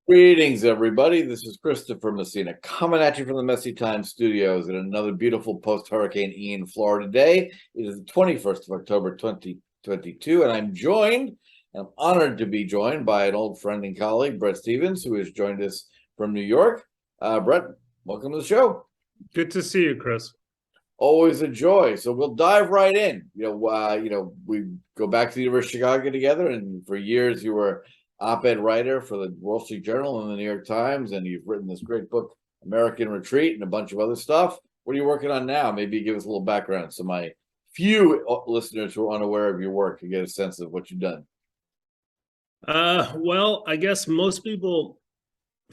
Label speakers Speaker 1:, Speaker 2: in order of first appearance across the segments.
Speaker 1: Greetings, everybody. This is Christopher Messina coming at you from the Messy Time Studios in another beautiful post-Hurricane Ian Florida day. It is the 21st of October, 2022, and I'm honored to be joined by an old friend and colleague, Bret Stephens, who has joined us from New York. Bret, welcome to the show.
Speaker 2: Good to see you, Chris.
Speaker 1: Always a joy. So we'll dive right in. We go back to the University of Chicago together, and for years you were op-ed writer for the Wall Street Journal and the New York Times, and you've written this great book, American Retreat, and a bunch of other stuff. What are you working on now? Maybe give us a little background so my few listeners who are unaware of your work can get a sense of what you've done.
Speaker 2: Well, I guess most people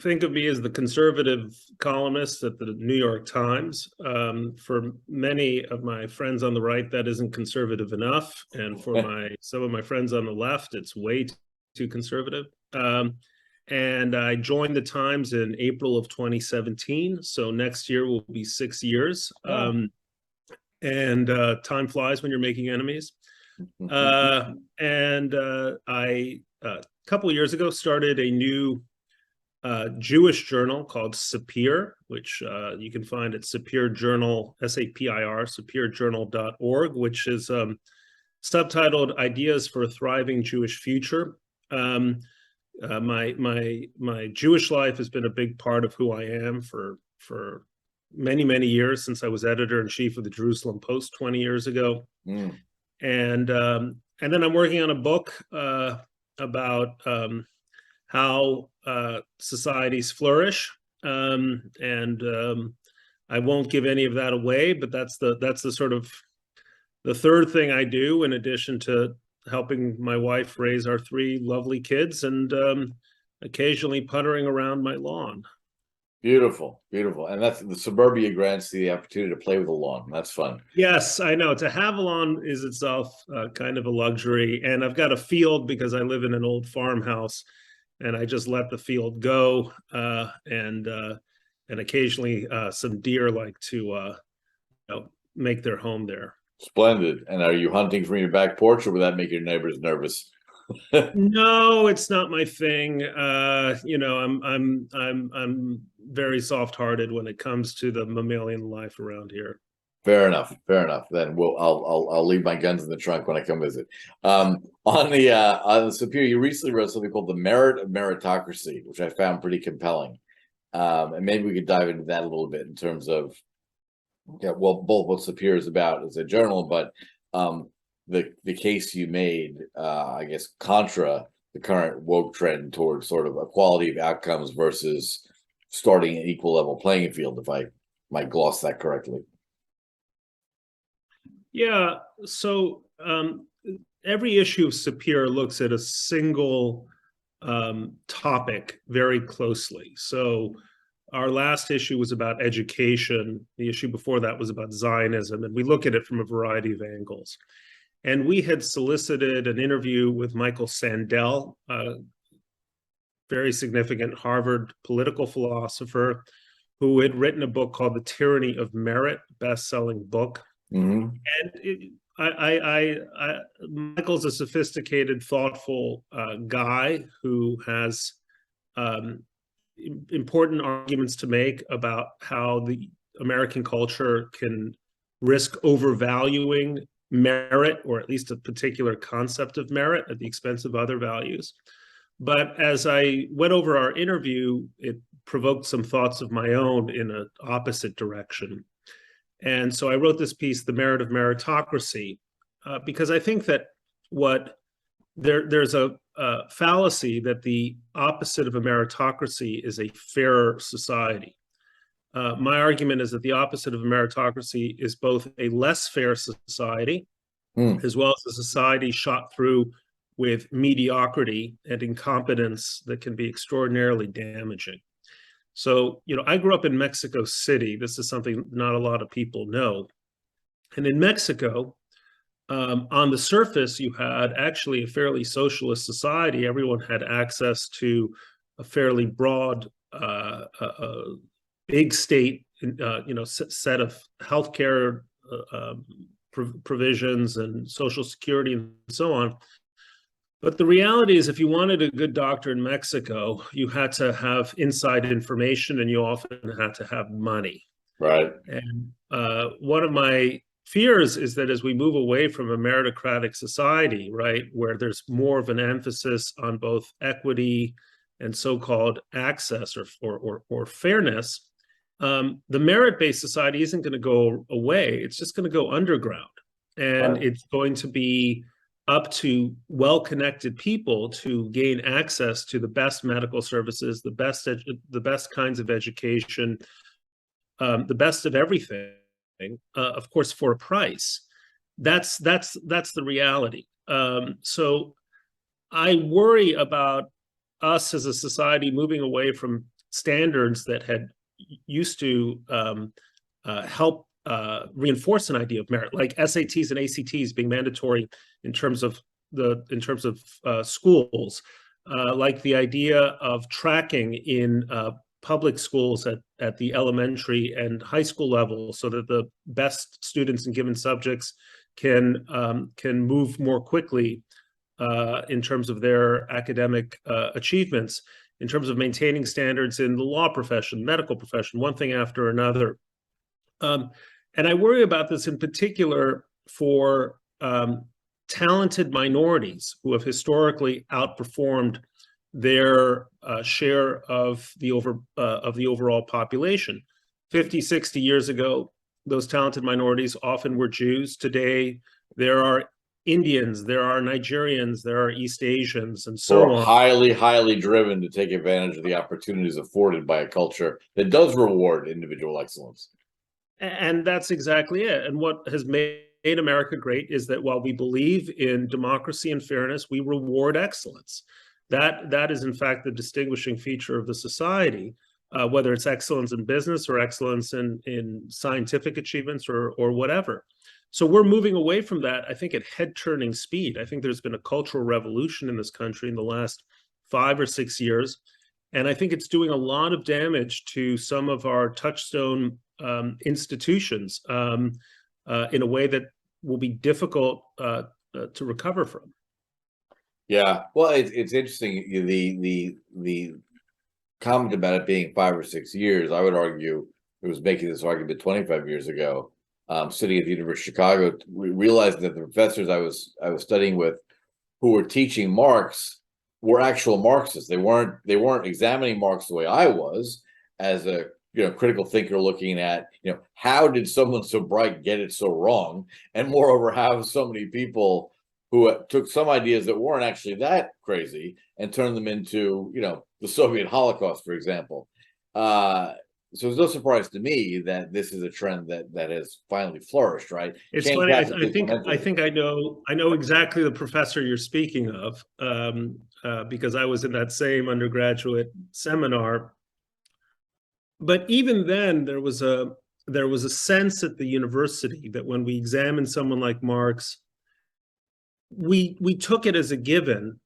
Speaker 2: think of me as the conservative columnist at the New York Times. For many of my friends on the right, that isn't conservative enough, and for some of my friends on the left, it's way too conservative. And I joined the Times in April of 2017. So next year will be 6 years. And time flies when you're making enemies. I, a couple of years ago, started a new Jewish journal called Sapir, which you can find at Sapir Journal, SAPIR, sapirjournal.org, which is subtitled Ideas for a Thriving Jewish Future. My Jewish life has been a big part of who I am for many years, since I was editor-in-chief of the Jerusalem Post 20 years ago. And then I'm working on a book about how societies flourish, and I won't give any of that away, but that's the sort of the third thing I do, in addition to helping my wife raise our three lovely kids and occasionally puttering around my lawn.
Speaker 1: Beautiful. And that's the suburbia grants the opportunity to play with the lawn. That's fun.
Speaker 2: Yes, I know. To have a lawn is itself kind of a luxury. And I've got a field because I live in an old farmhouse, and I just let the field go. And occasionally some deer like to make their home there.
Speaker 1: Splendid. And are you hunting from your back porch, or would that make your neighbors nervous?
Speaker 2: No, it's not my thing. I'm very soft-hearted when it comes to the mammalian life around here.
Speaker 1: Fair enough. Then I'll leave my guns in the trunk when I come visit. On the Superior, you recently wrote something called The Merit of Meritocracy, which I found pretty compelling. And maybe we could dive into that a little bit in terms of both what Superior is about as a journal, but the case you made, I guess, contra the current woke trend towards sort of equality of outcomes versus starting an equal level playing field, if I might gloss that correctly.
Speaker 2: Yeah, so every issue of Sapir looks at a single topic very closely. So our last issue was about education. The issue before that was about Zionism, and we look at it from a variety of angles. And we had solicited an interview with Michael Sandel, a very significant Harvard political philosopher, who had written a book called The Tyranny of Merit, best-selling book. And Michael's a sophisticated, thoughtful guy who has important arguments to make about how the American culture can risk overvaluing merit, or at least a particular concept of merit, at the expense of other values. But as I went over our interview, it provoked some thoughts of my own in an opposite direction. And so I wrote this piece, The Merit of Meritocracy, because I think that there's a fallacy that the opposite of a meritocracy is a fairer society. My argument is that the opposite of a meritocracy is both a less fair society, as well as a society shot through with mediocrity and incompetence that can be extraordinarily damaging. So, I grew up in Mexico City. This is something not a lot of people know. And in Mexico, on the surface, you had actually a fairly socialist society. Everyone had access to a fairly broad, big state, set of healthcare provisions and social security and so on. But the reality is, if you wanted a good doctor in Mexico, you had to have inside information, and you often had to have money.
Speaker 1: Right.
Speaker 2: And one of my fears is that as we move away from a meritocratic society, right, where there's more of an emphasis on both equity and so-called access or fairness, the merit-based society isn't going to go away. It's just going to go underground, and
Speaker 1: Right.
Speaker 2: it's going to be up to well-connected people to gain access to the best medical services, the best kinds of education, the best of everything, of course, for a price. That's the reality. So I worry about us as a society moving away from standards that had used to help reinforce an idea of merit, like SATs and ACTs being mandatory in terms of schools, like the idea of tracking in public schools at the elementary and high school level, so that the best students in given subjects can move more quickly in terms of their academic achievements, in terms of maintaining standards in the law profession, medical profession, one thing after another. And I worry about this in particular for talented minorities who have historically outperformed their share of the overall population. 50, 60 years ago, those talented minorities often were Jews. Today, there are Indians, there are Nigerians, there are East Asians, and so on.
Speaker 1: Highly, highly driven to take advantage of the opportunities afforded by a culture that does reward individual excellence.
Speaker 2: And that's exactly it. And what has made America great is that while we believe in democracy and fairness, we reward excellence. That is, in fact, the distinguishing feature of the society, whether it's excellence in business or excellence in scientific achievements or whatever. So we're moving away from that, I think, at head-turning speed. I think there's been a cultural revolution in this country in the last 5 or 6 years. And I think it's doing a lot of damage to some of our touchstone institutions in a way that will be difficult to recover from.
Speaker 1: Yeah, well, it's interesting. The comment about it being 5 or 6 years, I would argue it was making this argument 25 years ago. Sitting at the University of Chicago, realizing that the professors I was studying with, who were teaching Marx, were actual Marxists. They weren't examining Marx the way I was, as a critical thinker, looking at how did someone so bright get it so wrong, and moreover, how so many people who took some ideas that weren't actually that crazy and turned them into the Soviet Holocaust, for example. So it's no surprise to me that this is a trend that has finally flourished, right?
Speaker 2: It's funny. I think I know exactly the professor you're speaking of, because I was in that same undergraduate seminar. But even then, there was a sense at the university that when we examined someone like Marx, we took it as a given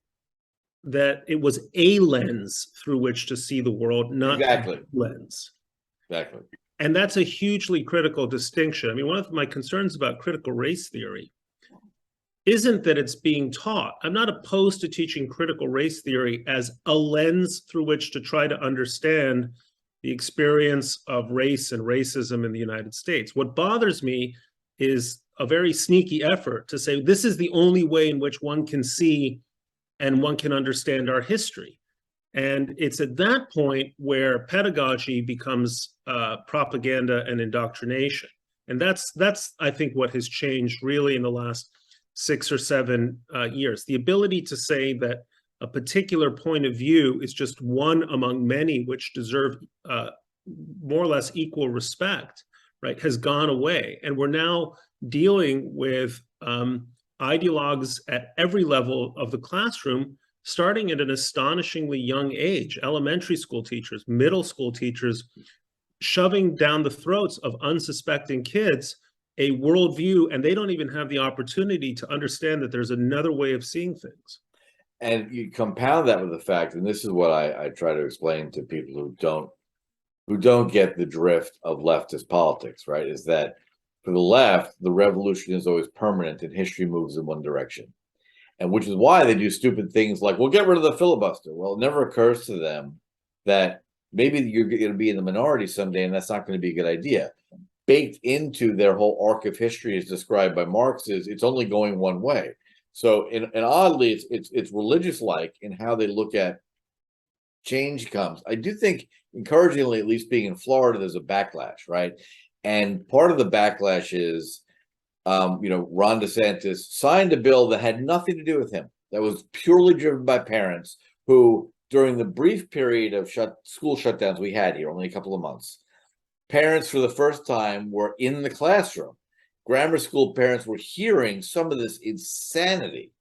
Speaker 2: that it was a lens through which to see the world, not
Speaker 1: exactly
Speaker 2: the lens.
Speaker 1: Exactly.
Speaker 2: And that's a hugely critical distinction. I mean, one of my concerns about critical race theory isn't that it's being taught. I'm not opposed to teaching critical race theory as a lens through which to try to understand the experience of race and racism in the United States. What bothers me is a very sneaky effort to say this is the only way in which one can see and one can understand our history. And it's at that point where pedagogy becomes propaganda and indoctrination. And that's I think what has changed really in the last 6 or 7 years. The ability to say that a particular point of view is just one among many which deserve more or less equal respect, right, has gone away. And we're now dealing with ideologues at every level of the classroom, starting at an astonishingly young age, elementary school teachers, middle school teachers, shoving down the throats of unsuspecting kids a worldview, and they don't even have the opportunity to understand that there's another way of seeing things.
Speaker 1: And you compound that with the fact, and this is what I try to explain to people who don't get the drift of leftist politics, right, is that for the left, the revolution is always permanent and history moves in one direction. And which is why they do stupid things like, we'll get rid of the filibuster. Well, it never occurs to them that maybe you're going to be in the minority someday, and that's not going to be a good idea. Baked into their whole arc of history, as described by Marx, is it's only going one way. So, and oddly, it's religious-like in how they look at change comes. I do think, encouragingly, at least being in Florida, there's a backlash, right? And part of the backlash is, Ron DeSantis signed a bill that had nothing to do with him, that was purely driven by parents who, during the brief period of school shutdowns we had here, only a couple of months, parents for the first time were in the classroom. Grammar school parents were hearing some of this insanity.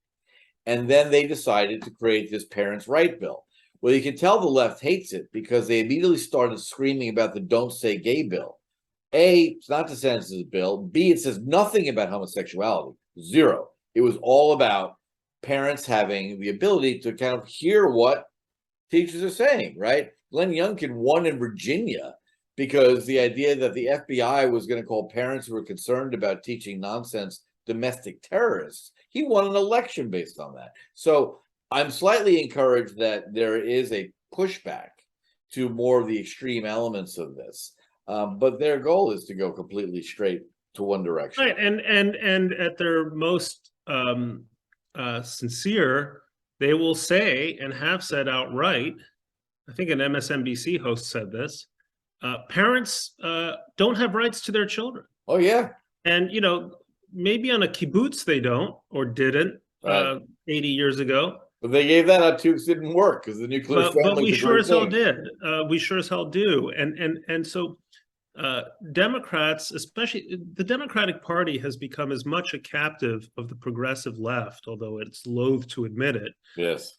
Speaker 1: And then they decided to create this parents' right bill. Well, you can tell the left hates it because they immediately started screaming about the Don't Say Gay bill. A, it's not DeSantis' bill. B, it says nothing about homosexuality. Zero. It was all about parents having the ability to kind of hear what teachers are saying, right? Glenn Youngkin won in Virginia because the idea that the FBI was going to call parents who were concerned about teaching nonsense domestic terrorists, he won an election based on that. So I'm slightly encouraged that there is a pushback to more of the extreme elements of this. But their goal is to go completely straight to one direction.
Speaker 2: Right, and at their most sincere, they will say and have said outright, I think an MSNBC host said this, parents don't have rights to their children.
Speaker 1: Oh, yeah.
Speaker 2: And, maybe on a kibbutz they don't or didn't 80 years ago.
Speaker 1: But they gave that up too because it didn't work because the nuclear family.
Speaker 2: But we sure as hell did. We sure as hell do. And so Democrats, especially the Democratic Party, has become as much a captive of the progressive left, although it's loath to admit it.
Speaker 1: Yes.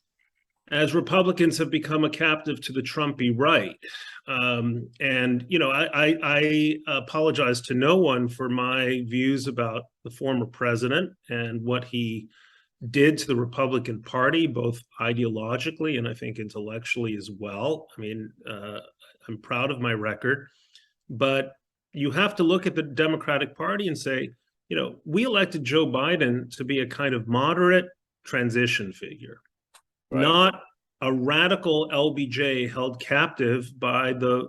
Speaker 1: As
Speaker 2: Republicans have become a captive to the Trumpy right. I apologize to no one for my views about the former president and what he did to the Republican Party, both ideologically and I think intellectually as well. I mean, I'm proud of my record, but you have to look at the Democratic Party and say, we elected Joe Biden to be a kind of moderate transition figure. Right. Not a radical LBJ held captive by the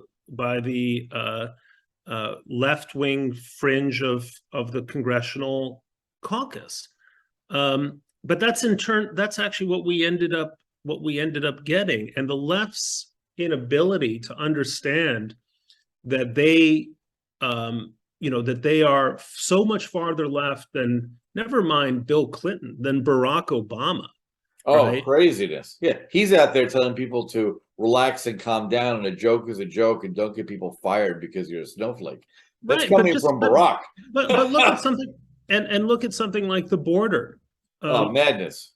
Speaker 2: left-wing fringe of the congressional caucus. But that's actually what we ended up getting, and the left's inability to understand that they are so much farther left than, never mind Bill Clinton, than Barack Obama.
Speaker 1: Oh,
Speaker 2: right?
Speaker 1: Craziness. Yeah. He's out there telling people to relax and calm down, and a joke is a joke, and don't get people fired because you're a snowflake. That's coming from Barack.
Speaker 2: But look at something and look at something like the border.
Speaker 1: Madness.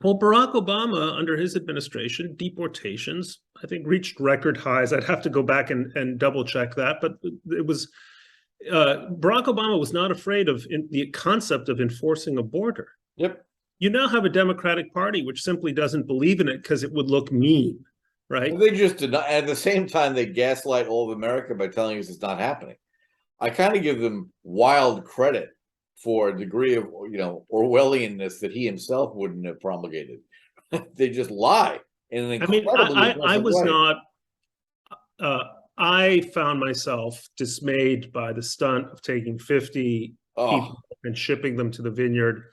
Speaker 2: Well, Barack Obama, under his administration, deportations, I think, reached record highs. I'd have to go back and double check that, but it was Barack Obama was not afraid of the concept of enforcing a border.
Speaker 1: Yep.
Speaker 2: You now have a Democratic Party which simply doesn't believe in it because it would look mean, right?
Speaker 1: Well, they just did not. At the same time, they gaslight all of America by telling us it's not happening. I kind of give them wild credit for a degree of, Orwellianness that he himself wouldn't have promulgated. They just lie in an incredibly
Speaker 2: I was
Speaker 1: way.
Speaker 2: not. I found myself dismayed by the stunt of taking 50 people and shipping them to the vineyard.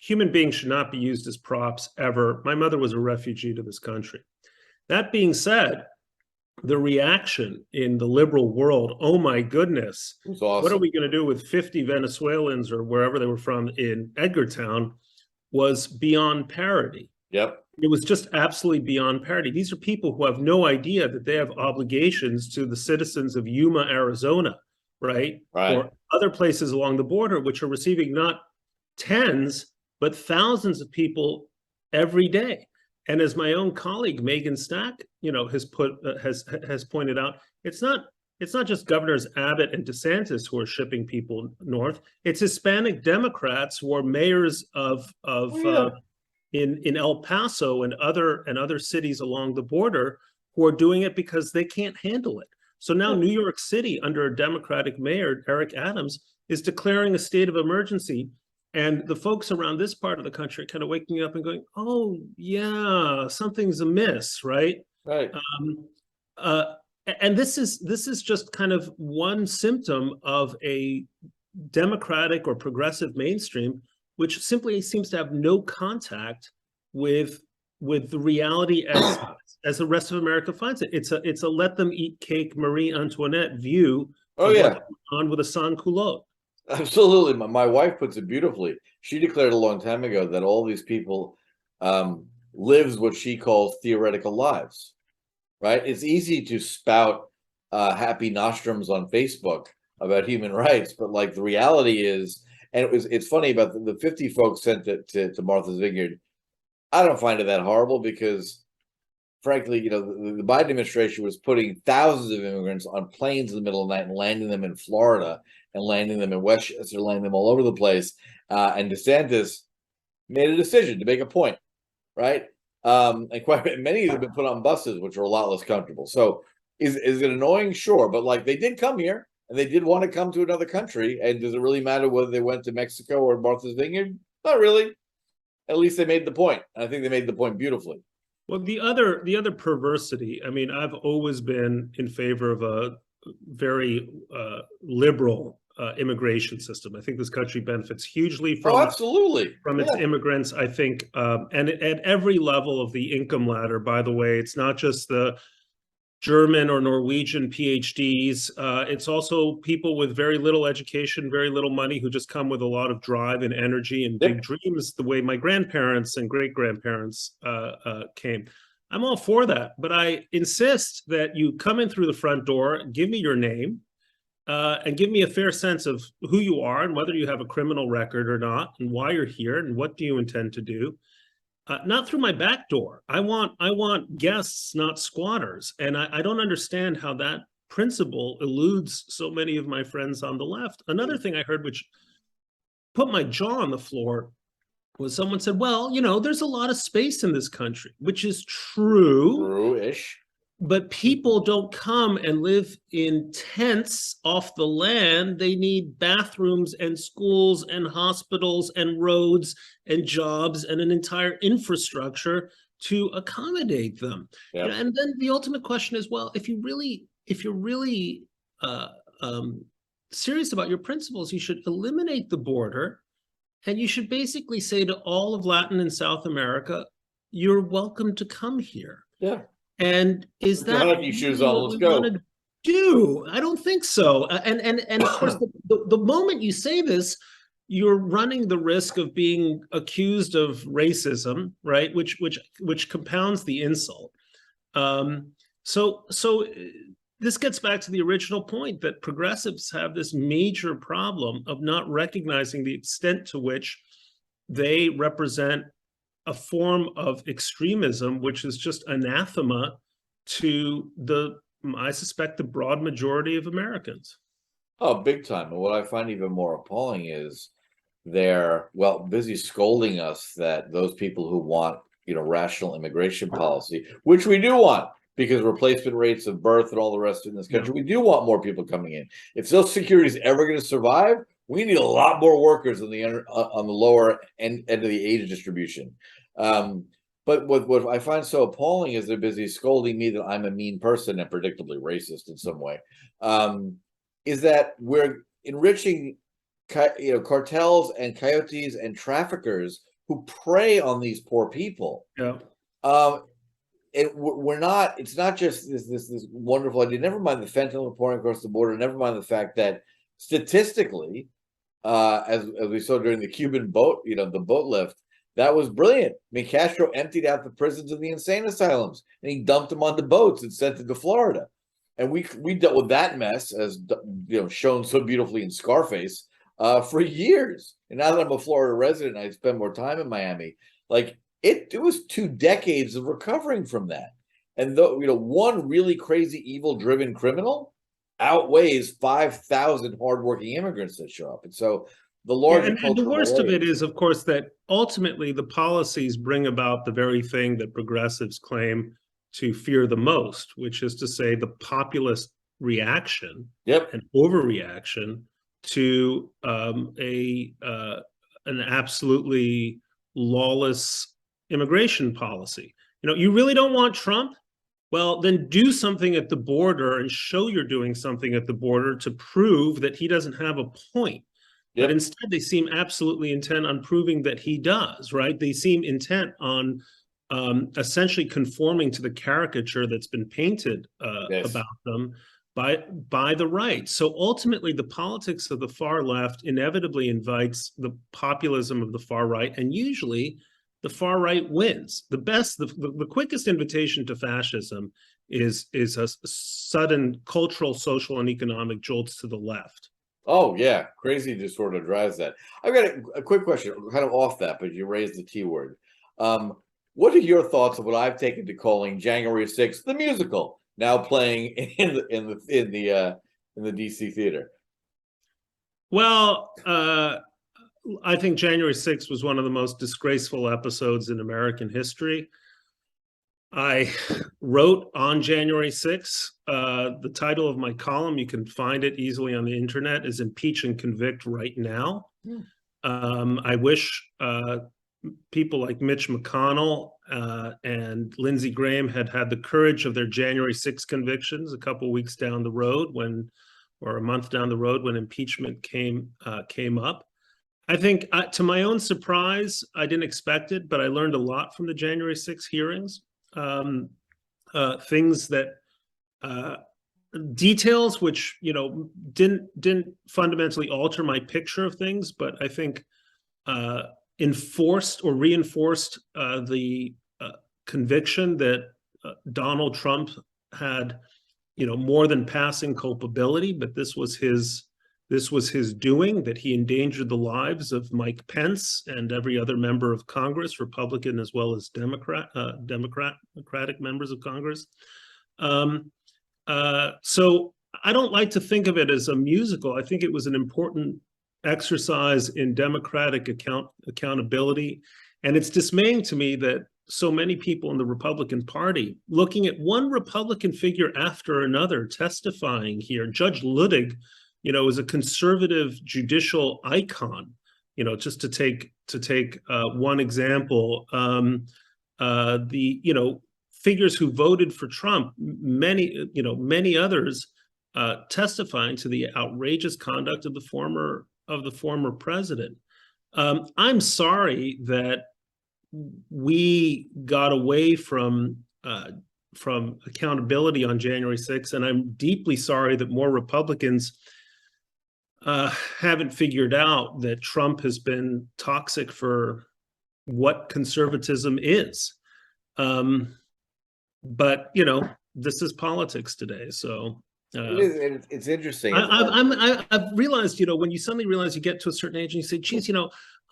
Speaker 2: Human beings should not be used as props ever. My mother was a refugee to this country. That being said, the reaction in the liberal world, oh my goodness,
Speaker 1: awesome.
Speaker 2: What are we going to do with 50 Venezuelans or wherever they were from in Edgartown, was beyond parody.
Speaker 1: Yep.
Speaker 2: It was just absolutely beyond parody. These are people who have no idea that they have obligations to the citizens of Yuma, Arizona, right? Or other places along the border, which are receiving not tens, but thousands of people every day. And as my own colleague Megan Stack, has pointed out, it's not just Governors Abbott and DeSantis who are shipping people north. It's Hispanic Democrats who are mayors in El Paso and other cities along the border who are doing it because they can't handle it. So now New York City, under a Democratic mayor, Eric Adams, is declaring a state of emergency And the folks around this part of the country are kind of waking up and going, oh, yeah, something's amiss, right?
Speaker 1: Right.
Speaker 2: Uh, and this is just kind of one symptom of a democratic or progressive mainstream, which simply seems to have no contact with the reality as the rest of America finds it. It's a let them eat cake Marie Antoinette view
Speaker 1: Oh
Speaker 2: of
Speaker 1: yeah,
Speaker 2: what's going on with a sans culotte.
Speaker 1: absolutely. My wife puts it beautifully. She declared a long time ago that all these people lives what she calls theoretical lives. Right? It's easy to spout happy nostrums on Facebook about human rights, but like the reality is, and it's funny about the 50 folks sent it to Martha's Vineyard. I don't find it that horrible because, frankly, the Biden administration was putting thousands of immigrants on planes in the middle of the night and landing them in Florida and landing them in Westchester, landing them all over the place. And DeSantis made a decision to make a point, right? And quite many of them have been put on buses, which are a lot less comfortable. So is it annoying? Sure. But like they did come here and they did want to come to another country. And does it really matter whether they went to Mexico or Martha's Vineyard? Not really. At least they made the point. And I think they made the point beautifully.
Speaker 2: Well, the other perversity, I mean, I've always been in favor of a very liberal immigration system. I think this country benefits hugely
Speaker 1: Oh, absolutely.
Speaker 2: from its immigrants. I think, and at every level of the income ladder, by the way, it's not just the German or Norwegian PhDs. It's also people with very little education, very little money, who just come with a lot of drive and energy and big dreams, the way my grandparents and great-grandparents came. I'm all for that, but I insist that you come in through the front door, give me your name, and give me a fair sense of who you are and whether you have a criminal record or not, and why you're here and what do you intend to do. Not through my back door. I want guests, not squatters. And I don't understand how that principle eludes so many of my friends on the left. Another thing I heard, which put my jaw on the floor, was someone said, well, there's a lot of space in this country, which is true.
Speaker 1: True-ish.
Speaker 2: But people don't come and live in tents off the land. They need bathrooms and schools and hospitals and roads and jobs and an entire infrastructure to accommodate them.
Speaker 1: Yep.
Speaker 2: And then the ultimate question is, well, if you're really serious about your principles, you should eliminate the border, and you should basically say to all of Latin and South America, you're welcome to come here.
Speaker 1: Yeah.
Speaker 2: And is that
Speaker 1: what we
Speaker 2: want to do? I don't think so. And of course, the moment you say this, you're running the risk of being accused of racism, right? Which compounds the insult. So this gets back to the original point that progressives have this major problem of not recognizing the extent to which they represent a form of extremism, which is just anathema to I suspect, the broad majority of Americans.
Speaker 1: Oh, big time. And what I find even more appalling is they're, busy scolding us that those people who want, rational immigration policy, which we do want, because replacement rates of birth and all the rest in this country, we do want more people coming in. If Social Security is ever going to survive, we need a lot more workers on the lower end of the age distribution. But what I find so appalling is they're busy scolding me that I'm a mean person and predictably racist in some way. Is that we're enriching, cartels and coyotes and traffickers who prey on these poor people.
Speaker 2: Yeah.
Speaker 1: We're not. It's not just this wonderful idea. Never mind the fentanyl pouring across the border. Never mind the fact that statistically, as we saw during the Cuban boat, the boat lift, that was brilliant. I mean, Castro emptied out the prisons and the insane asylums, and he dumped them onto boats and sent them to Florida. And we dealt with that mess, as shown so beautifully in Scarface, for years. And now that I'm a Florida resident, I spend more time in Miami. Like it was 2 decades of recovering from that. And one really crazy, evil-driven criminal outweighs 5,000 hardworking immigrants that show up. And so the larger
Speaker 2: and the worst of it is, of course, that ultimately the policies bring about the very thing that progressives claim to fear the most, which is to say the populist reaction and overreaction to an an absolutely lawless immigration policy. You really don't want Trump? Well, then do something at the border and show you're doing something at the border to prove that he doesn't have a point. But instead, they seem absolutely intent on proving that he does, right? They seem intent on essentially conforming to the caricature that's been painted about them by the right. So ultimately, the politics of the far left inevitably invites the populism of the far right, and usually the far right wins. The quickest invitation to fascism is a sudden cultural, social, and economic jolts to the left.
Speaker 1: Oh yeah, crazy disorder drives that. I've got a quick question, kind of off that, but you raised the T word. What are your thoughts of what I've taken to calling January 6th the musical, now playing in the DC theater?
Speaker 2: Well, I think January 6th was one of the most disgraceful episodes in American history. I wrote on January 6th. The title of my column, you can find it easily on the internet, is Impeach and Convict Right Now. I wish people like Mitch McConnell and Lindsey Graham had the courage of their January 6th convictions a couple weeks down the road or a month down the road when impeachment came up. I think, to my own surprise, I didn't expect it, but I learned a lot from the January 6th hearings. Things that details which didn't fundamentally alter my picture of things, but I think enforced or reinforced the conviction that Donald Trump had more than passing culpability, but this was his doing, that he endangered the lives of Mike Pence and every other member of Congress, Republican as well as Democratic members of Congress. So I don't like to think of it as a musical. I think it was an important exercise in democratic accountability. And it's dismaying to me that so many people in the Republican Party, looking at one Republican figure after another testifying here, Judge Luttig, is a conservative judicial icon. Just to take one example, the figures who voted for Trump, many others testifying to the outrageous conduct of the former president. I'm sorry that we got away from accountability on January 6th, and I'm deeply sorry that more Republicans haven't figured out that Trump has been toxic for what conservatism is. But this is politics today, so
Speaker 1: it's interesting.
Speaker 2: I've realized, when you suddenly realize you get to a certain age and you say, geez,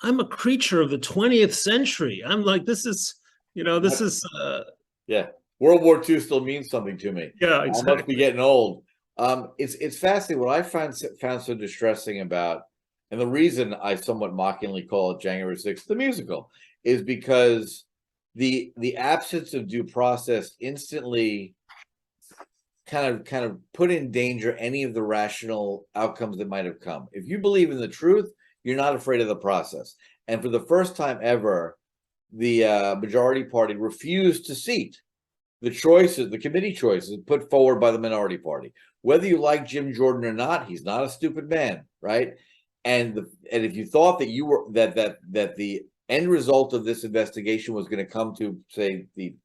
Speaker 2: I'm a creature of the 20th century. I'm like, this is.
Speaker 1: Yeah. World War II still means something to me.
Speaker 2: Yeah, exactly.
Speaker 1: I must be getting old. It's fascinating. What I found so distressing about, and the reason I somewhat mockingly call it January 6th, the musical, is because the absence of due process instantly kind of put in danger any of the rational outcomes that might have come. If you believe in the truth, you're not afraid of the process. And for the first time ever, the majority party refused to seat the committee choices put forward by the minority party. Whether you like Jim Jordan or not, he's not a stupid man, right? And if you thought that you were that the end result of this investigation was going to come to, say, the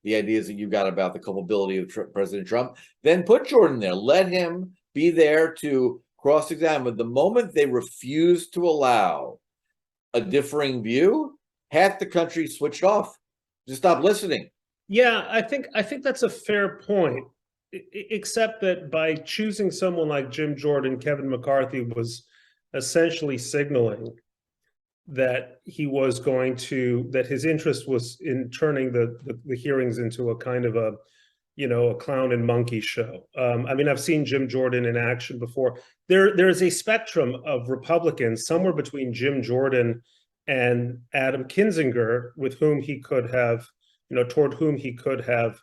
Speaker 1: ideas that you got about the culpability of President Trump, then put Jordan there. Let him be there to cross-examine. But the moment they refused to allow a differing view, half the country switched off, just stopped listening.
Speaker 2: Yeah, I think that's a fair point, except that by choosing someone like Jim Jordan, Kevin McCarthy was essentially signaling that that his interest was in turning the hearings into a kind of a clown and monkey show. I've seen Jim Jordan in action before. There is a spectrum of Republicans somewhere between Jim Jordan and Adam Kinzinger, with whom he could have, toward whom he could have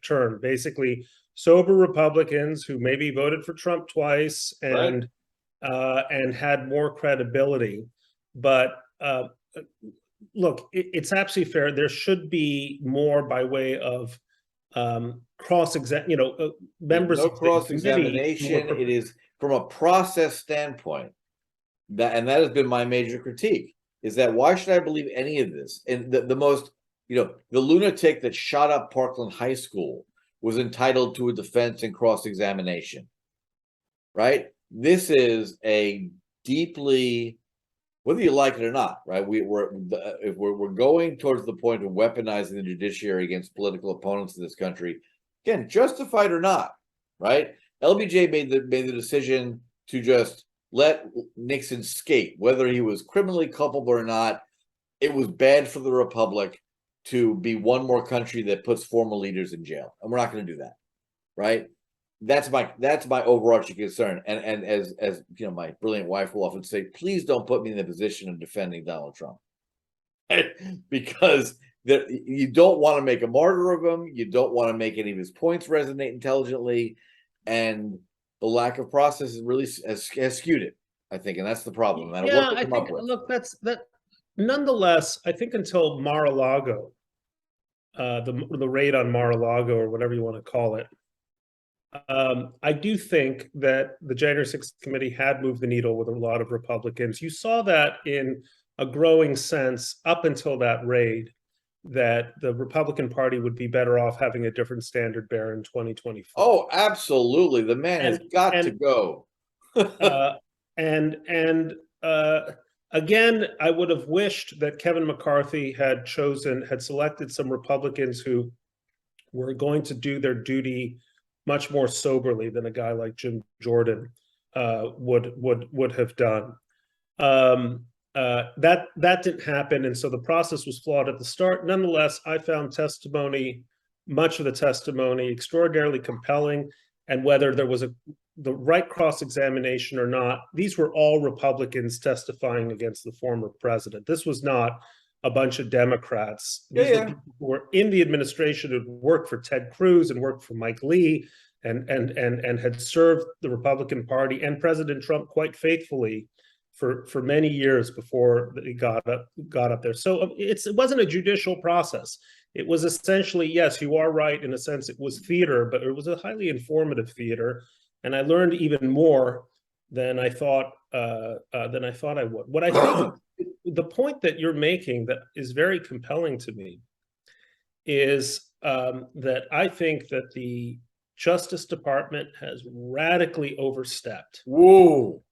Speaker 2: turned. Basically, sober Republicans who maybe voted for Trump twice and had more credibility. But look, it's absolutely fair. There should be more by way of cross-exam, members
Speaker 1: no
Speaker 2: of the committee.
Speaker 1: cross-examination. It is from a process standpoint. And that has been my major critique, is that why should I believe any of this? And the most, the lunatic that shot up Parkland High School was entitled to a defense and cross-examination, right? This is a deeply, whether you like it or not, right? If we're going towards the point of weaponizing the judiciary against political opponents in this country, again, justified or not, right? LBJ made the decision to just let Nixon skate, whether he was criminally culpable or not. It was bad for the republic to be one more country that puts former leaders in jail, and we're not going to do that, right? That's my overarching concern. And as my brilliant wife will often say, please don't put me in the position of defending Donald Trump, because you don't want to make a martyr of him. You don't want to make any of his points resonate intelligently, and the lack of process is really has skewed it, I think, and that's the problem.
Speaker 2: Yeah, I think, look, that. Nonetheless, I think until Mar-a-Lago, the raid on Mar-a-Lago, or whatever you want to call it, I do think that the January 6th committee had moved the needle with a lot of Republicans. You saw that in a growing sense up until that raid, that the Republican Party would be better off having a different standard bearer in 2024.
Speaker 1: Oh, absolutely. The man has got to go.
Speaker 2: Again, I would have wished that Kevin McCarthy had selected some Republicans who were going to do their duty much more soberly than a guy like Jim Jordan would have done. That didn't happen, and so the process was flawed at the start. Nonetheless, I found much of the testimony extraordinarily compelling, and whether there was the right cross-examination or not, these were all Republicans testifying against the former president. This was not a bunch of Democrats. These were people who were in the administration, who worked for Ted Cruz and worked for Mike Lee, and had served the Republican Party and President Trump quite faithfully for many years before he got up there. So it wasn't a judicial process. It was essentially, yes, you are right, in a sense it was theater, but it was a highly informative theater. And I learned even more than I thought I would. What I think the point that you're making that is very compelling to me is that I think that the Justice Department has radically overstepped.
Speaker 1: Whoa,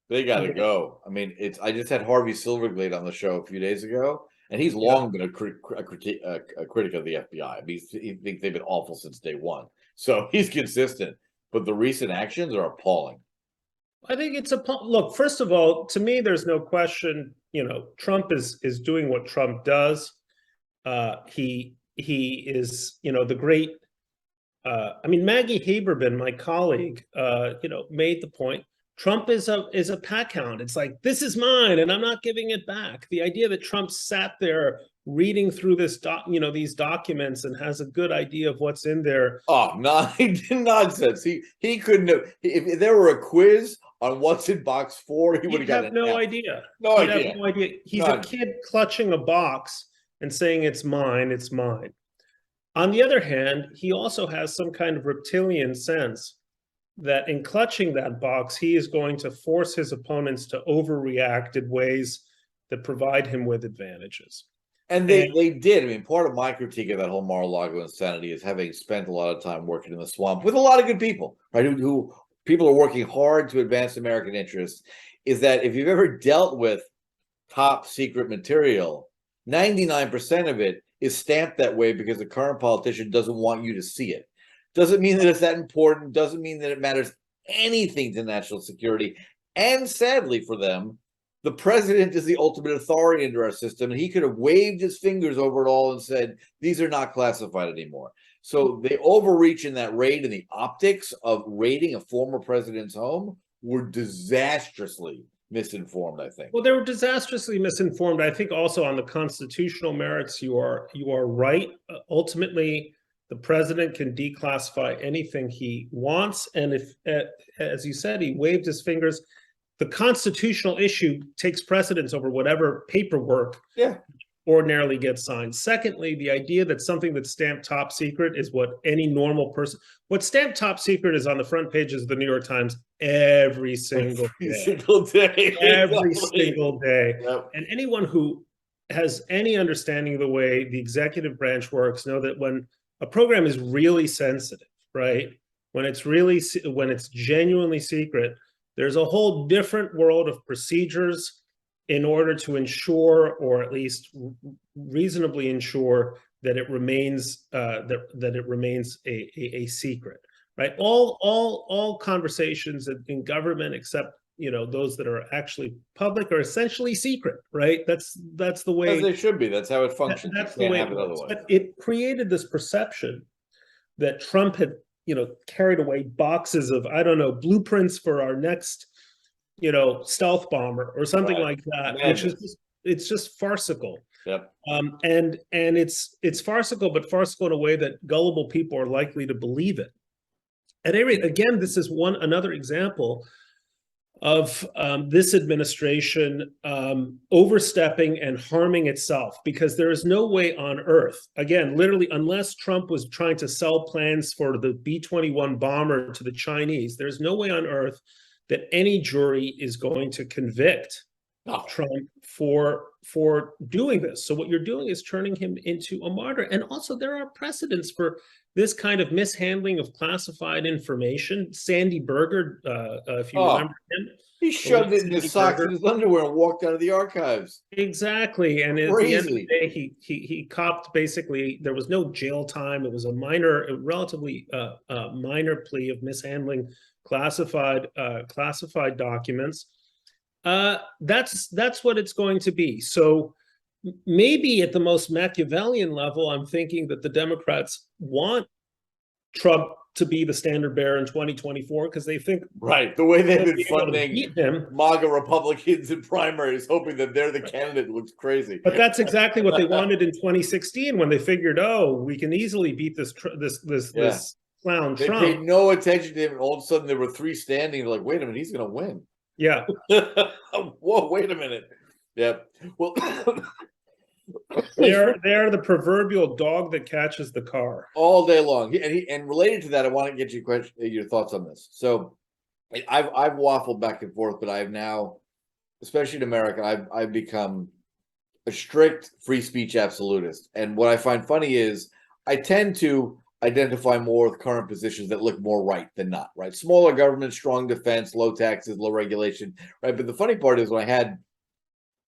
Speaker 1: they got to go. I mean, I just had Harvey Silverglade on the show a few days ago, and he's long been a critic of the FBI. I mean, he thinks they've been awful since day one. So he's consistent. But the recent actions are appalling.
Speaker 2: I think it's look, first of all, to me, there's no question, Trump is doing what Trump does. He is, the great, Maggie Haberman, my colleague, made the point, Trump is a pack hound. It's like, this is mine and I'm not giving it back. The idea that Trump sat there reading through these documents and has a good idea of what's in there.
Speaker 1: Oh, no, nonsense. He couldn't have. If there were a quiz on what's in box 4, he would have gotten
Speaker 2: no idea.
Speaker 1: No idea.
Speaker 2: Have no idea. He's a kid clutching a box and saying it's mine, it's mine. On the other hand, he also has some kind of reptilian sense that in clutching that box, he is going to force his opponents to overreact in ways that provide him with advantages.
Speaker 1: And they did. I mean, part of my critique of that whole Mar-a-Lago insanity is having spent a lot of time working in the swamp with a lot of good people, right? Who people are working hard to advance American interests, is that if you've ever dealt with top secret material, 99% of it is stamped that way because the current politician doesn't want you to see it. Doesn't mean that it's that important, doesn't mean that it matters anything to national security. And sadly for them, the president is the ultimate authority under our system, and he could have waved his fingers over it all and said, these are not classified anymore. So they overreach in that raid, and the optics of raiding a former president's home were disastrously misinformed, I think.
Speaker 2: Well, they were disastrously misinformed. I think also on the constitutional merits, you are right. Ultimately, the president can declassify anything he wants. And if, as you said, he waved his fingers, the constitutional issue takes precedence over whatever paperwork
Speaker 1: Yeah.
Speaker 2: ordinarily gets signed. Secondly, the idea that something that's stamped top secret is what any normal person, what's stamped top secret is on the front pages of the New York Times every single day. Every
Speaker 1: Exactly.
Speaker 2: single day.
Speaker 1: Yep.
Speaker 2: And anyone who has any understanding of the way the executive branch works know that when a program is really sensitive, right? When it's genuinely secret, there's a whole different world of procedures in order to ensure, or at least reasonably ensure, that it remains that it remains a secret, right? All conversations in government, except those that are actually public, are essentially secret, right? That's the way
Speaker 1: As they should be. That's how it functions.
Speaker 2: that's
Speaker 1: You
Speaker 2: the
Speaker 1: can't
Speaker 2: way
Speaker 1: have
Speaker 2: it
Speaker 1: it
Speaker 2: works.
Speaker 1: otherwise.
Speaker 2: But it created this perception that Trump had carried away boxes of, I don't know, blueprints for our next stealth bomber or something
Speaker 1: Right.
Speaker 2: like that,
Speaker 1: Madness.
Speaker 2: which is it's just farcical.
Speaker 1: Yep.
Speaker 2: And it's farcical, but farcical in a way that gullible people are likely to believe it. At any rate, again, this is another example of this administration overstepping and harming itself, because there is no way on earth, again, literally, unless Trump was trying to sell plans for the B-21 bomber to the Chinese, there's no way on earth that any jury is going to convict Trump for doing this. So what you're doing is turning him into a martyr. And also, there are precedents for this kind of mishandling of classified information. Sandy Berger, if you remember him,
Speaker 1: he shoved it in his socks and his underwear and walked out of the archives.
Speaker 2: Exactly. And at the end of the day, he copped, basically, there was no jail time. It was a relatively minor plea of mishandling classified documents. That's what it's going to be. So maybe at the most Machiavellian level, I'm thinking that the Democrats want Trump to be the standard bearer in 2024 because they think,
Speaker 1: right, the way they've been funding MAGA Republicans in primaries, hoping that they're the candidate, looks crazy.
Speaker 2: But that's exactly what they wanted in 2016 when they figured, we can easily beat this clown
Speaker 1: they
Speaker 2: Trump.
Speaker 1: Paid no attention to him, and all of a sudden there were three standing. Like, wait a minute, he's going to win.
Speaker 2: Yeah.
Speaker 1: Whoa, wait a minute. Yeah. Well,
Speaker 2: they're the proverbial dog that catches the car
Speaker 1: all day long. And related to that, I want to get your thoughts on this. So, I've waffled back and forth, but I've now, especially in America, I've become a strict free speech absolutist. And what I find funny is I tend to identify more with current positions that look more right than not, right? Smaller government, strong defense, low taxes, low regulation, right? But the funny part is when I had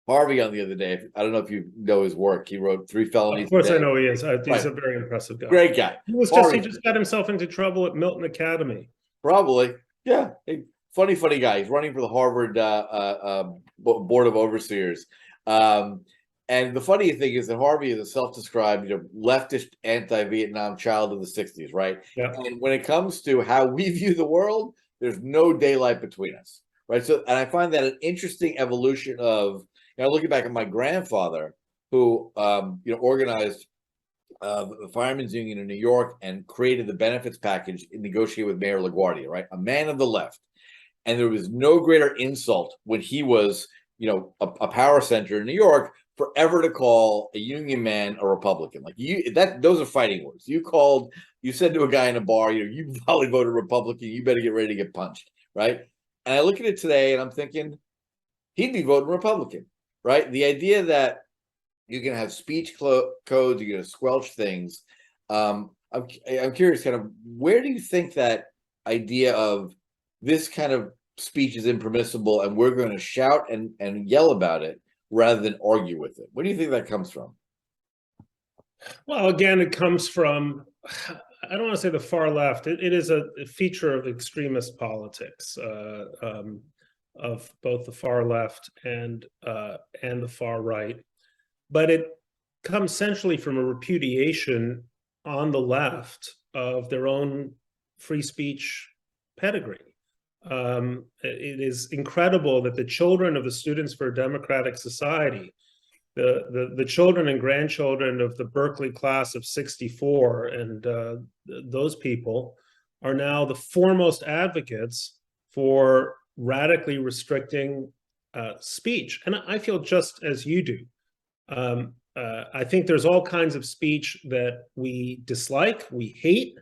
Speaker 1: Harvey on the other day, I don't know if you know his work. He wrote 3 felonies.
Speaker 2: Of course, I know he is. He's a very impressive guy.
Speaker 1: Great guy.
Speaker 2: He just got himself into trouble at Milton Academy.
Speaker 1: Probably, yeah. Funny guy. He's running for the Harvard Board of Overseers. And the funny thing is that Harvey is a self-described, leftist, anti-Vietnam child of the 60s, right?
Speaker 2: Yeah.
Speaker 1: And when it comes to how we view the world, there's no daylight between us, right? So, and I find that an interesting evolution of, looking back at my grandfather, who, organized the Firemen's Union in New York and created the benefits package and negotiated with Mayor LaGuardia, right? A man of the left. And there was no greater insult when he was, a power center in New York, forever to call a union man a Republican. Like those are fighting words. You said to a guy in a bar, you probably voted Republican, you better get ready to get punched, right? And I look at it today and I'm thinking, he'd be voting Republican, right? The idea that you can have speech codes, you're going to squelch things. I'm curious, kind of, where do you think that idea of this kind of speech is impermissible and we're going to shout and yell about it rather than argue with it? Where do you think that comes from?
Speaker 2: Well, again, it comes from, I don't want to say the far left. It is a feature of extremist politics, of both the far left and the far right. But it comes essentially from a repudiation on the left of their own free speech pedigree. It is incredible that the children of the Students for a Democratic Society, the children and grandchildren of the Berkeley class of '64, and those people are now the foremost advocates for radically restricting speech. And I feel just as you do. I think there's all kinds of speech that we dislike, we hate,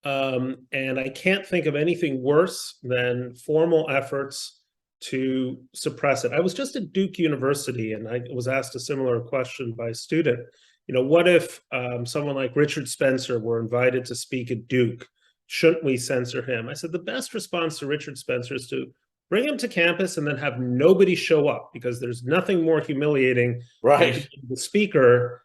Speaker 2: and I can't think of anything worse than formal efforts to suppress it. I was just at Duke University, and I was asked a similar question by a student. What if someone like Richard Spencer were invited to speak at Duke? Shouldn't we censor him? I said, the best response to Richard Spencer is to bring him to campus and then have nobody show up, because there's nothing more humiliating than being the speaker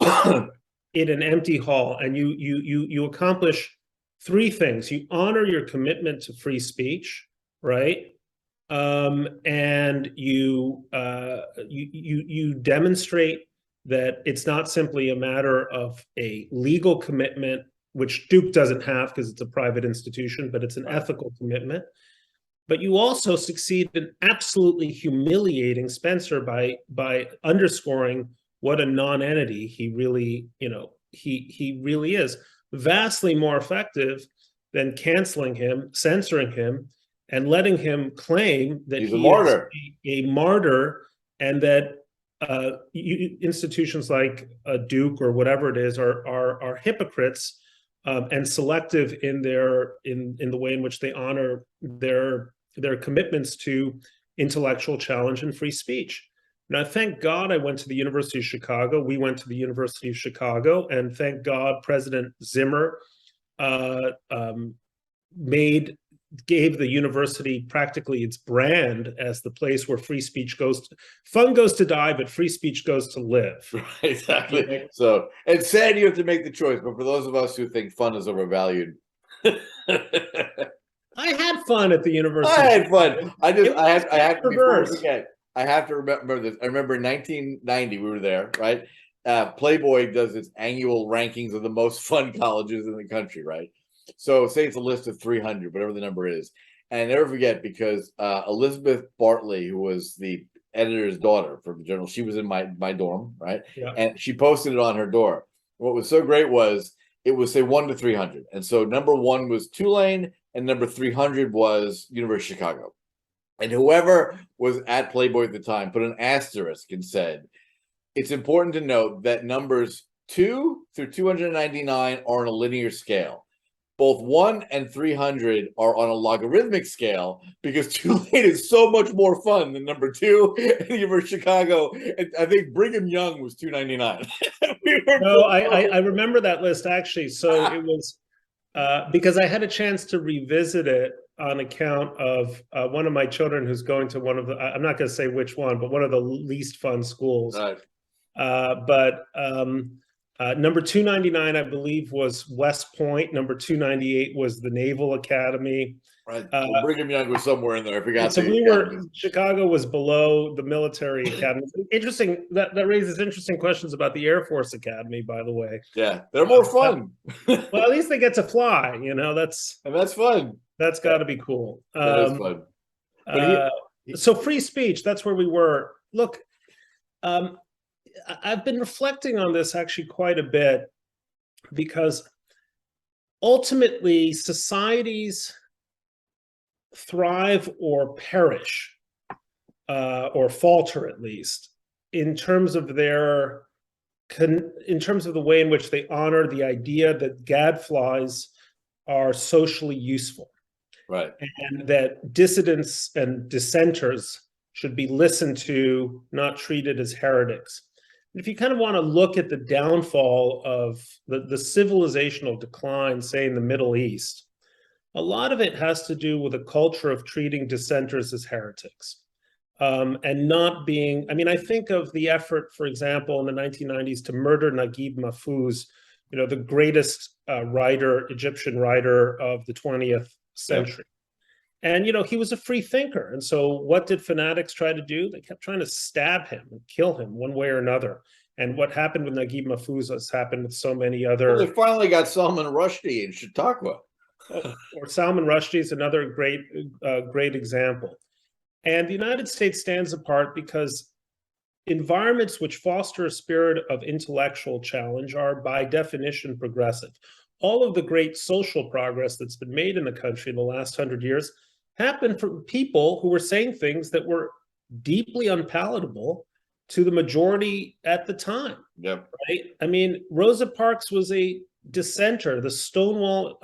Speaker 2: in an empty hall. And you accomplish three things. You honor your commitment to free speech, right? And you demonstrate that it's not simply a matter of a legal commitment, which Duke doesn't have because it's a private institution, but it's an ethical commitment. But you also succeed in absolutely humiliating Spencer by underscoring what a non-entity he really, he really is. Vastly more effective than canceling him, censoring him, and letting him claim that
Speaker 1: he's a martyr.
Speaker 2: Is a martyr, and that institutions like Duke or whatever it is are hypocrites and selective in the way in which they honor their commitments to intellectual challenge and free speech. Now, thank God I went to the University of Chicago. We went to the University of Chicago, and thank God President Zimmer gave the university practically its brand as the place where free speech fun goes to die, but free speech goes to live.
Speaker 1: Right, exactly. So it's sad you have to make the choice, but for those of us who think fun is overvalued.
Speaker 2: I had fun at the university.
Speaker 1: I had fun. I have to, before I forget, I have to remember this. I remember in 1990, we were there, right? Playboy does its annual rankings of the most fun colleges in the country, right? So say it's a list of 300, whatever the number is. And I never forget, because Elizabeth Bartley, who was the editor's daughter for the journal, she was in my dorm, right?
Speaker 2: Yeah.
Speaker 1: And she posted it on her door. What was so great was it was, say, 1 to 300. And so number 1 was Tulane, and number 300 was University of Chicago. And whoever was at Playboy at the time put an asterisk and said, it's important to note that numbers 2 through 299 are on a linear scale. Both 1 and 300 are on a logarithmic scale, because Tulane is so much more fun than number 2 and the University of Chicago. And I think Brigham Young was 299.
Speaker 2: No, I remember that list, actually. So it was because I had a chance to revisit it on account of one of my children who's going to one of the, I'm not going to say which one, but one of the least fun schools.
Speaker 1: Right.
Speaker 2: Number 299, I believe, was West Point. Number 298 was the Naval Academy.
Speaker 1: Right. Well, Brigham Young was somewhere in there. I forgot.
Speaker 2: So Chicago was below the military academy. Interesting. That raises interesting questions about the Air Force Academy, by the way.
Speaker 1: Yeah, they're more fun.
Speaker 2: Well, at least they get to fly. That's
Speaker 1: fun.
Speaker 2: That's got to be cool.
Speaker 1: That is fun.
Speaker 2: So free speech. That's where we were. Look, I've been reflecting on this actually quite a bit, because ultimately societies thrive or perish, or falter, at least, in terms of the way in which they honor the idea that gadflies are socially useful,
Speaker 1: right,
Speaker 2: and that dissidents and dissenters should be listened to, not treated as heretics. If you kind of want to look at the downfall of the civilizational decline, say in the Middle East, a lot of it has to do with a culture of treating dissenters as heretics, and not being, I think of the effort, for example, in the 1990s to murder Naguib Mahfouz, the greatest Egyptian writer of the 20th century. And, he was a free thinker. And so what did fanatics try to do? They kept trying to stab him and kill him one way or another. And what happened with Naguib Mahfouz has happened with so many other...
Speaker 1: Well, they finally got Salman Rushdie in Chautauqua.
Speaker 2: Or Salman Rushdie is another great example. And the United States stands apart because environments which foster a spirit of intellectual challenge are, by definition, progressive. All of the great social progress that's been made in the country in the last 100 years happened from people who were saying things that were deeply unpalatable to the majority at the time.
Speaker 1: Yep.
Speaker 2: Right? I mean, Rosa Parks was a dissenter. The Stonewall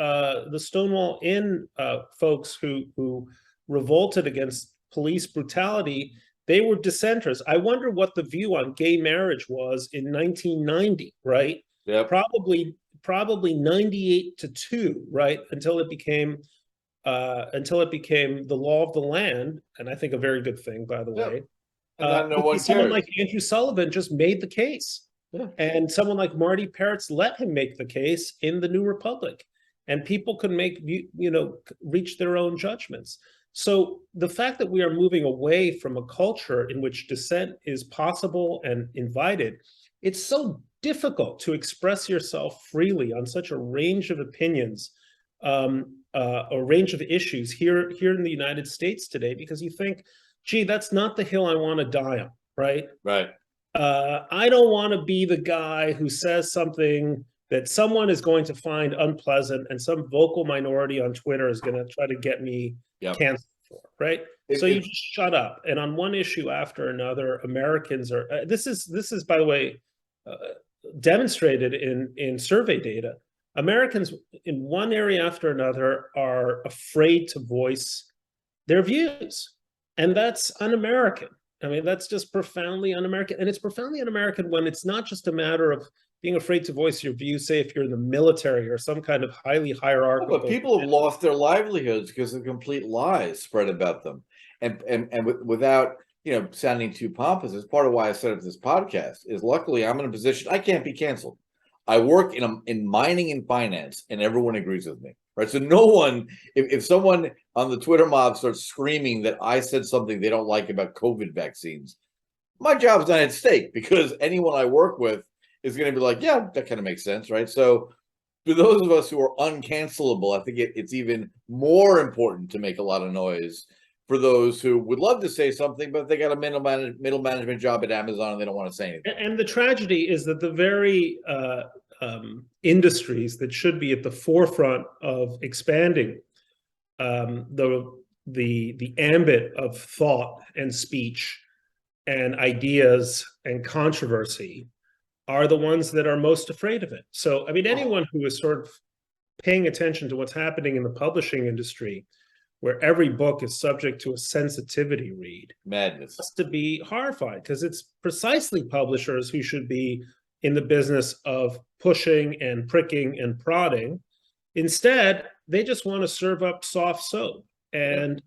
Speaker 2: Inn folks who revolted against police brutality, they were dissenters. I wonder what the view on gay marriage was in 1990, right?
Speaker 1: Yep.
Speaker 2: Probably 98-2, right? Until it became the law of the land, and I think a very good thing, by the way.
Speaker 1: And now no one
Speaker 2: Someone
Speaker 1: cares.
Speaker 2: like Andrew Sullivan just made the case.
Speaker 1: Yeah.
Speaker 2: And someone like Marty Peretz let him make the case in the New Republic. And people could reach their own judgments. So the fact that we are moving away from a culture in which dissent is possible and invited, it's so difficult to express yourself freely on such a range of opinions, a range of issues here in the United States today, because you think, gee, that's not the hill I want to die on, right?
Speaker 1: Right.
Speaker 2: I don't want to be the guy who says something that someone is going to find unpleasant and some vocal minority on Twitter is going to try to get me canceled for, right? So you just shut up. And on one issue after another, Americans are, this is, by the way, demonstrated in survey data. Americans in one area after another are afraid to voice their views. And that's un-American. I mean, that's just profoundly un-American. And it's profoundly un-American when it's not just a matter of being afraid to voice your views, say if you're in the military or some kind of highly hierarchical.
Speaker 1: But people have lost their livelihoods because of complete lies spread about them. And without, sounding too pompous, as part of why I set up this podcast is luckily I'm in a position I can't be canceled. I work in mining and finance, and everyone agrees with me, right? So no one, if someone on the Twitter mob starts screaming that I said something they don't like about COVID vaccines, my job's not at stake because anyone I work with is going to be like, yeah, that kind of makes sense, right? So for those of us who are uncancelable, I think it's even more important to make a lot of noise for those who would love to say something, but they got a middle management job at Amazon and they don't want to say anything.
Speaker 2: And the tragedy is that the very industries that should be at the forefront of expanding the ambit of thought and speech and ideas and controversy are the ones that are most afraid of it. So, I mean, anyone who is sort of paying attention to what's happening in the publishing industry, where every book is subject to a sensitivity read,
Speaker 1: madness,
Speaker 2: has to be horrified, because it's precisely publishers who should be in the business of pushing and pricking and prodding. Instead, they just want to serve up soft soap. And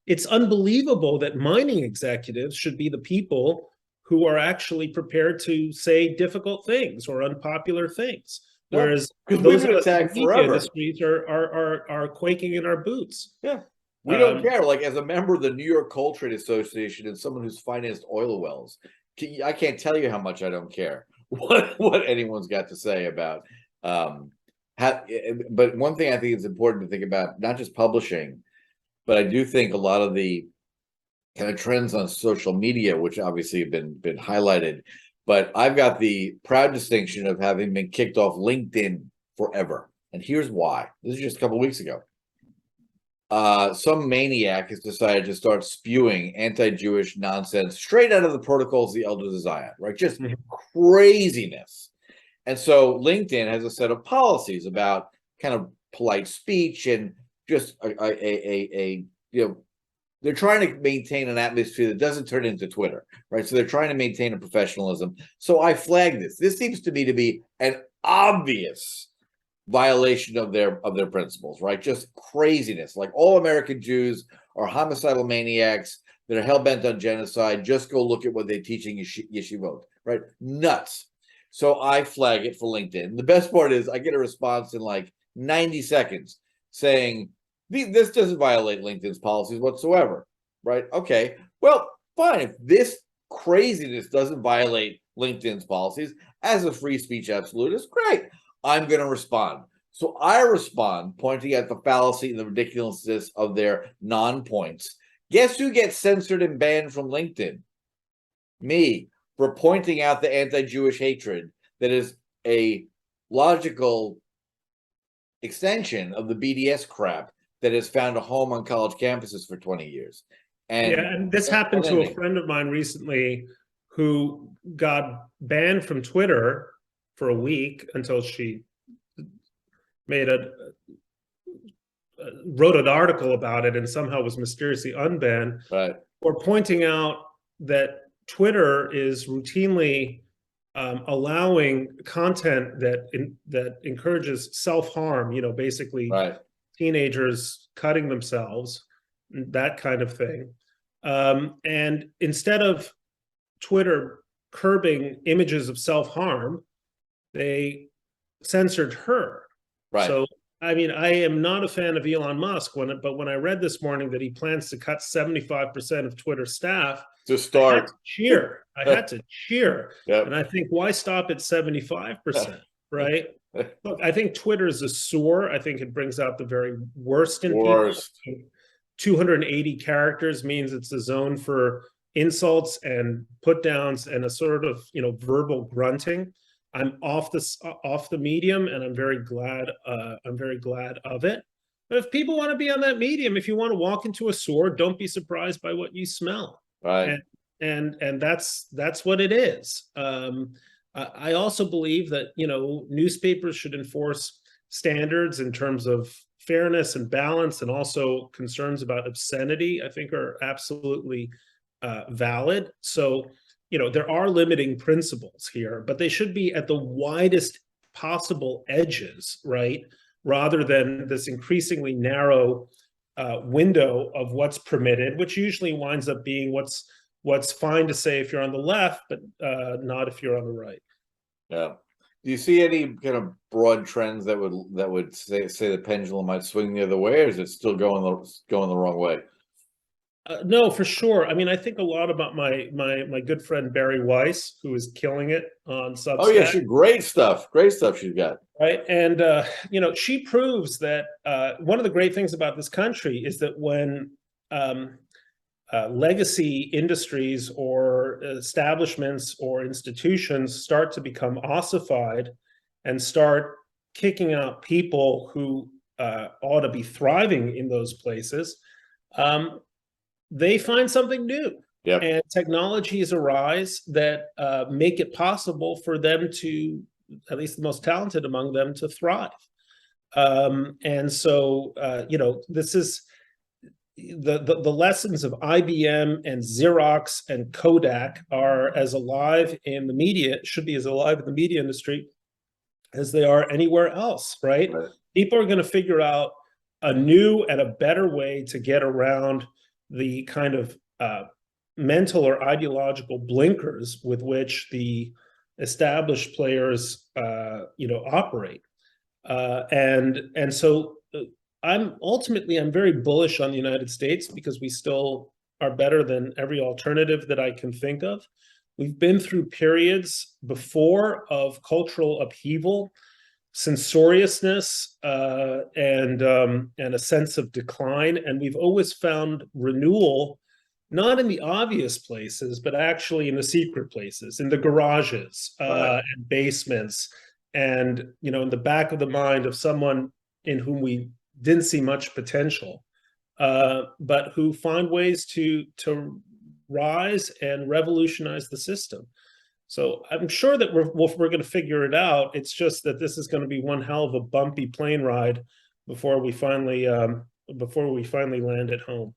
Speaker 2: it's unbelievable that mining executives should be the people who are actually prepared to say difficult things or unpopular things. Whereas those of us in the media industries are quaking in our boots.
Speaker 1: Yeah, we don't care. Like, as a member of the New York Coal Trade Association and someone who's financed oil wells, I can't tell you how much I don't care what anyone's got to say about. But one thing I think is important to think about, not just publishing, but I do think a lot of the kind of trends on social media, which obviously have been highlighted. But I've got the proud distinction of having been kicked off LinkedIn forever. And here's why. This is just a couple of weeks ago. Some maniac has decided to start spewing anti-Jewish nonsense straight out of the Protocols of the Elders of Zion, right? Just craziness. And so LinkedIn has a set of policies about kind of polite speech and just they're trying to maintain an atmosphere that doesn't turn into Twitter, right? So they're trying to maintain a professionalism. So I flagged this. This seems to me to be an obvious violation of their principles, right? Just craziness. Like, all American Jews are homicidal maniacs that are hell-bent on genocide. Just go look at what they teach in yeshivot, right? Nuts. So I flag it for LinkedIn. The best part is I get a response in like 90 seconds saying, this doesn't violate LinkedIn's policies whatsoever, right? Okay, well, fine. If this craziness doesn't violate LinkedIn's policies, as a free speech absolutist, great. I'm going to respond. So I respond, pointing at the fallacy and the ridiculousness of their non-points. Guess who gets censored and banned from LinkedIn? Me, for pointing out the anti-Jewish hatred that is a logical extension of the BDS crap that has found a home on college campuses for 20 years.
Speaker 2: And this happened to a friend of mine recently who got banned from Twitter for a week until she made wrote an article about it and somehow was mysteriously unbanned.
Speaker 1: Right.
Speaker 2: Or pointing out that Twitter is routinely allowing content that encourages self-harm, basically
Speaker 1: right.
Speaker 2: teenagers cutting themselves, that kind of thing. And instead of Twitter curbing images of self-harm, they censored her.
Speaker 1: Right.
Speaker 2: So, I mean, I am not a fan of Elon Musk, but when I read this morning that he plans to cut 75% of Twitter staff,
Speaker 1: to start,
Speaker 2: I had to cheer. I had to cheer.
Speaker 1: Yep.
Speaker 2: And I think, why stop at 75%, right? Look, I think Twitter is a sore. I think it brings out the very worst in people. 280 characters means it's a zone for insults and put downs and a sort of, verbal grunting. I'm off the medium, and I'm very glad of it. But if people want to be on that medium, if you want to walk into a store, don't be surprised by what you smell.
Speaker 1: Right.
Speaker 2: And that's what it is. I also believe that newspapers should enforce standards in terms of fairness and balance, and also concerns about obscenity, I think, are absolutely valid. So, there are limiting principles here, but they should be at the widest possible edges, right? Rather than this increasingly narrow window of what's permitted, which usually winds up being what's fine to say if you're on the left, but not if you're on the right.
Speaker 1: Yeah. Do you see any kind of broad trends that would say the pendulum might swing the other way, or is it still going the wrong way?
Speaker 2: No, for sure. I mean, I think a lot about my good friend Barry Weiss, who is killing it on Substack.
Speaker 1: Oh yeah, great stuff she's got.
Speaker 2: Right, and she proves that one of the great things about this country is that when legacy industries or establishments or institutions start to become ossified and start kicking out people who ought to be thriving in those places, they find something new.
Speaker 1: Yep.
Speaker 2: And technologies arise that make it possible for them to, at least the most talented among them, to thrive. And so, this is the lessons of IBM and Xerox and Kodak are as alive in the media, should be as alive in the media industry as they are anywhere else, right? People are going to figure out a new and a better way to get around the kind of mental or ideological blinkers with which the established players, operate. And so I'm very bullish on the United States because we still are better than every alternative that I can think of. We've been through periods before of cultural upheaval, censoriousness, and a sense of decline. And we've always found renewal, not in the obvious places, but actually in the secret places, in the garages and basements, and in the back of the mind of someone in whom we didn't see much potential, but who find ways to rise and revolutionize the system. So I'm sure that we're going to figure it out. It's just that this is going to be one hell of a bumpy plane ride before we finally land at home.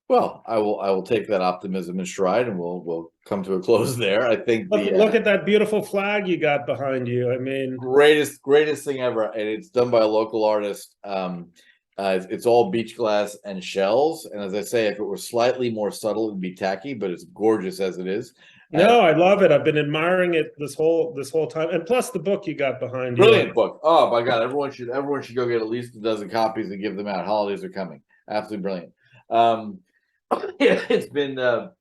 Speaker 1: Well, I will take that optimism in stride, and we'll come to a close there. I think
Speaker 2: look at that beautiful flag you got behind you. I mean,
Speaker 1: greatest thing ever, and it's done by a local artist. It's all beach glass and shells, and as I say, if it were slightly more subtle, it'd be tacky, but it's gorgeous as it is.
Speaker 2: No, I love it. I've been admiring it this whole time, and plus the book you got behind you.
Speaker 1: Brilliant book. Oh my God, everyone should go get at least a dozen copies and give them out. Holidays are coming. Absolutely brilliant. Yeah, it's been a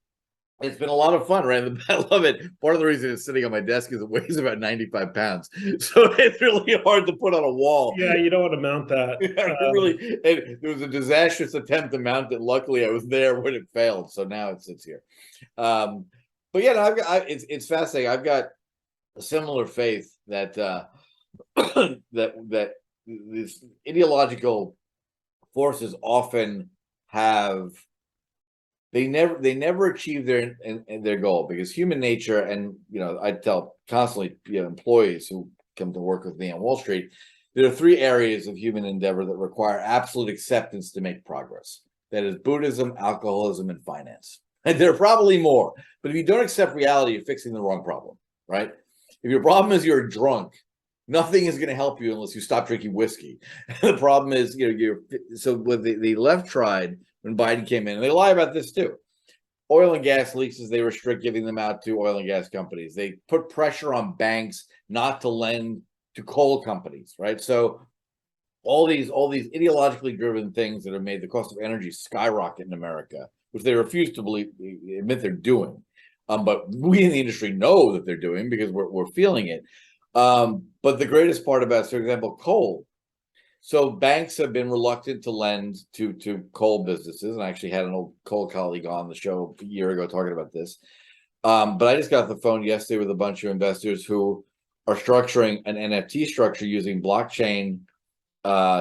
Speaker 1: lot of fun, right? I love it. Part of the reason it's sitting on my desk is it weighs about 95 pounds, so it's really hard to put on a wall.
Speaker 2: Yeah, you don't want to mount that.
Speaker 1: There was a disastrous attempt to mount it. Luckily, I was there when it failed, so now it sits here. But yeah, it's fascinating. I've got a similar faith that that this ideological forces often have they never achieve their goal, because human nature, and I tell constantly employees who come to work with me on Wall Street, there are three areas of human endeavor that require absolute acceptance to make progress. That is Buddhism, alcoholism, and finance. And there are probably more, but if you don't accept reality, you're fixing the wrong problem, right? If your problem is you're drunk, nothing is going to help you unless you stop drinking whiskey. The problem is, so what the left tried when Biden came in, and they lie about this too. Oil and gas leases, they restrict giving them out to oil and gas companies. They put pressure on banks not to lend to coal companies, right? So all these ideologically driven things that have made the cost of energy skyrocket in America, which they refuse to admit they're doing. But we in the industry know that they're doing because we're feeling it. But the greatest part about, for example, coal. So banks have been reluctant to lend to coal businesses. And I actually had an old coal colleague on the show a year ago talking about this. But I just got the phone yesterday with a bunch of investors who are structuring an NFT structure using blockchain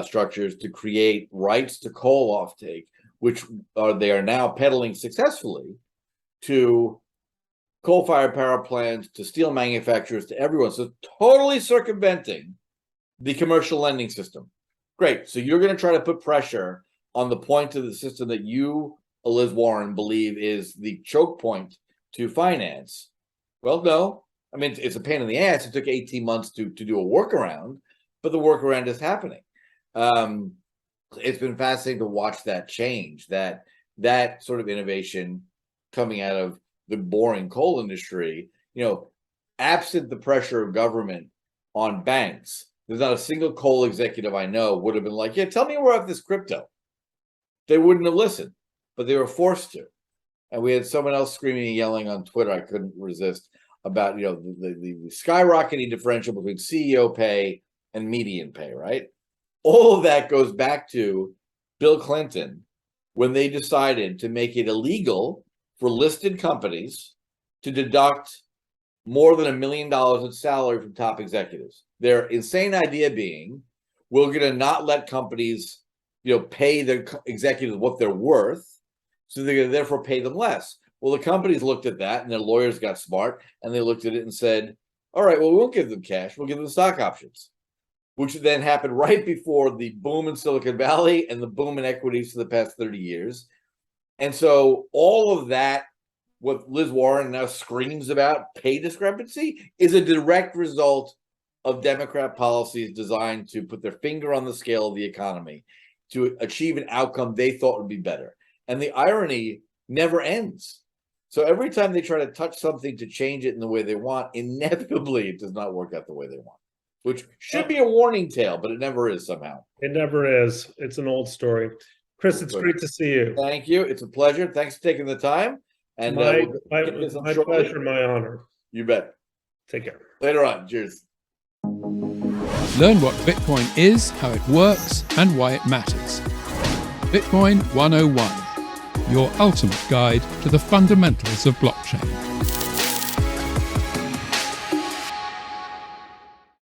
Speaker 1: structures to create rights to coal offtake, which they are now peddling successfully to coal-fired power plants, to steel manufacturers, to everyone. So totally circumventing the commercial lending system. Great. So you're going to try to put pressure on the point of the system that you, Liz Warren, believe is the choke point to finance. Well, no. I mean, it's a pain in the ass. It took 18 months to do a workaround, but the workaround is happening. It's been fascinating to watch that change, that sort of innovation coming out of the boring coal industry. Absent the pressure of government on banks, there's not a single coal executive I know would have been like, yeah, tell me more about this crypto. They wouldn't have listened, but they were forced to. And we had someone else screaming and yelling on Twitter, I couldn't resist, about the skyrocketing differential between CEO pay and median pay, right? All of that goes back to Bill Clinton when they decided to make it illegal for listed companies to deduct more than $1 million in salary from top executives. Their insane idea being, we're going to not let companies, pay their executives what they're worth, so they're going to therefore pay them less. Well, the companies looked at that, and their lawyers got smart, and they looked at it and said, all right, well, we won't give them cash. We'll give them stock options, which then happened right before the boom in Silicon Valley and the boom in equities for the past 30 years. And so all of that, what Liz Warren now screams about, pay discrepancy, is a direct result of Democrat policies designed to put their finger on the scale of the economy to achieve an outcome they thought would be better. And the irony never ends. So every time they try to touch something to change it in the way they want, inevitably it does not work out the way they want, which should be a warning tale, but it never is somehow.
Speaker 2: It never is. It's an old story. Chris, it's great to see you.
Speaker 1: Thank you. It's a pleasure. Thanks for taking the time. And
Speaker 2: my pleasure, my honor.
Speaker 1: You bet.
Speaker 2: Take care.
Speaker 1: Later on. Cheers.
Speaker 3: Learn what Bitcoin is, how it works, and why it matters. Bitcoin 101, your ultimate guide to the fundamentals of blockchain.